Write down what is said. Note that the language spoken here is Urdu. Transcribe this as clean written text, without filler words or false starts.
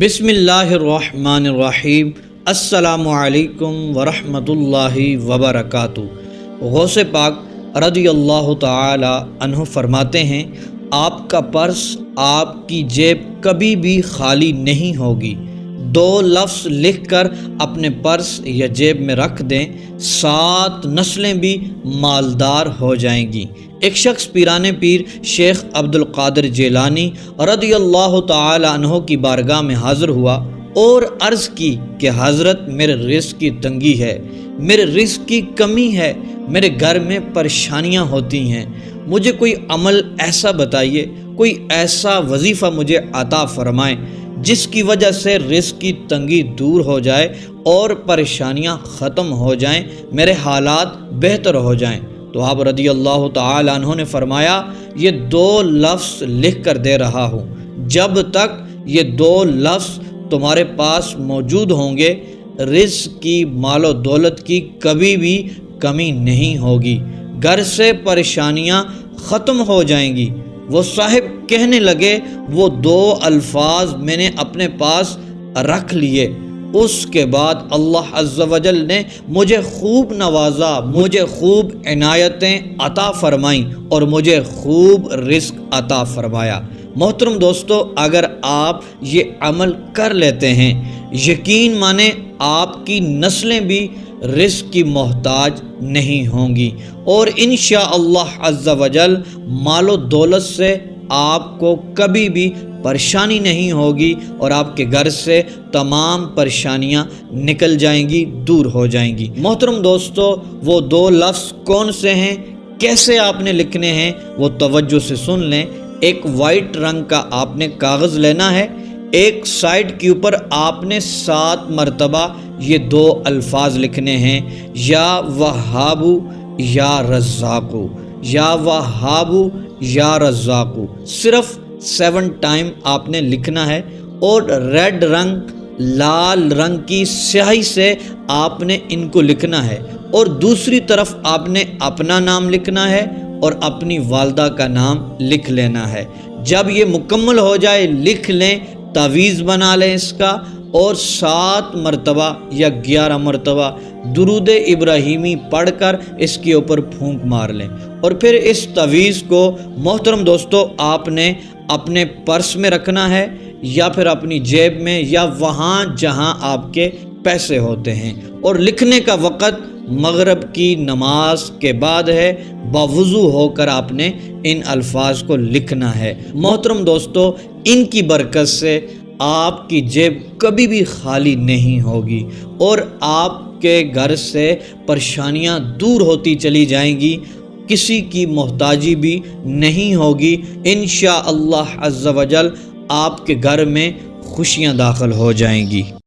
بسم اللہ الرحمن الرحیم۔ السلام علیکم ورحمۃ اللہ وبرکاتہ۔ غوث پاک رضی اللہ تعالی عنہ فرماتے ہیں، آپ کا پرس، آپ کی جیب کبھی بھی خالی نہیں ہوگی۔ 2 لفظ لکھ کر اپنے پرس یا جیب میں رکھ دیں، 7 نسلیں بھی مالدار ہو جائیں گی۔ ایک شخص پیران پیر شیخ عبد القادر جیلانی رضی اللہ تعالی عنہ کی بارگاہ میں حاضر ہوا اور عرض کی کہ حضرت، میرے رزق کی تنگی ہے، میرے رزق کی کمی ہے، میرے گھر میں پریشانیاں ہوتی ہیں، مجھے کوئی عمل ایسا بتائیے، کوئی ایسا وظیفہ مجھے عطا فرمائیں جس کی وجہ سے رزق کی تنگی دور ہو جائے اور پریشانیاں ختم ہو جائیں، میرے حالات بہتر ہو جائیں۔ تو آپ رضی اللہ تعالی عنہ نے فرمایا، یہ 2 لفظ لکھ کر دے رہا ہوں، جب تک یہ 2 لفظ تمہارے پاس موجود ہوں گے، رزق کی، مال و دولت کی کبھی بھی کمی نہیں ہوگی، گھر سے پریشانیاں ختم ہو جائیں گی۔ وہ صاحب کہنے لگے، وہ 2 الفاظ میں نے اپنے پاس رکھ لیے، اس کے بعد اللہ عز و جل نے مجھے خوب نوازا، مجھے خوب عنایتیں عطا فرمائیں اور مجھے خوب رزق عطا فرمایا۔ محترم دوستو، اگر آپ یہ عمل کر لیتے ہیں، یقین مانیں آپ کی نسلیں بھی رزق کی محتاج نہیں ہوں گی، اور انشاءاللہ عز و جل مال و دولت سے آپ کو کبھی بھی پریشانی نہیں ہوگی، اور آپ کے گھر سے تمام پریشانیاں نکل جائیں گی، دور ہو جائیں گی۔ محترم دوستو، وہ 2 لفظ کون سے ہیں، کیسے آپ نے لکھنے ہیں، وہ توجہ سے سن لیں۔ ایک وائٹ رنگ کا آپ نے کاغذ لینا ہے، ایک سائڈ کے اوپر آپ نے 7 مرتبہ یہ 2 الفاظ لکھنے ہیں، یا وہاب یا رزاق، یا وہاب یا رزاق، صرف 7 ٹائم آپ نے لکھنا ہے، اور ریڈ رنگ، لال رنگ کی سیاہی سے آپ نے ان کو لکھنا ہے، اور دوسری طرف آپ نے اپنا نام لکھنا ہے اور اپنی والدہ کا نام لکھ لینا ہے۔ جب یہ مکمل ہو جائے، لکھ لیں، تعویذ بنا لیں اس کا، اور 7 مرتبہ یا 11 مرتبہ درود ابراہیمی پڑھ کر اس کے اوپر پھونک مار لیں، اور پھر اس تعویذ کو محترم دوستو آپ نے اپنے پرس میں رکھنا ہے، یا پھر اپنی جیب میں، یا وہاں جہاں آپ کے پیسے ہوتے ہیں، اور لکھنے کا وقت مغرب کی نماز کے بعد ہے، باوضو ہو کر آپ نے ان الفاظ کو لکھنا ہے۔ محترم دوستو، ان کی برکت سے آپ کی جیب کبھی بھی خالی نہیں ہوگی، اور آپ کے گھر سے پریشانیاں دور ہوتی چلی جائیں گی، کسی کی محتاجی بھی نہیں ہوگی، انشاءاللہ عز و جل آپ کے گھر میں خوشیاں داخل ہو جائیں گی۔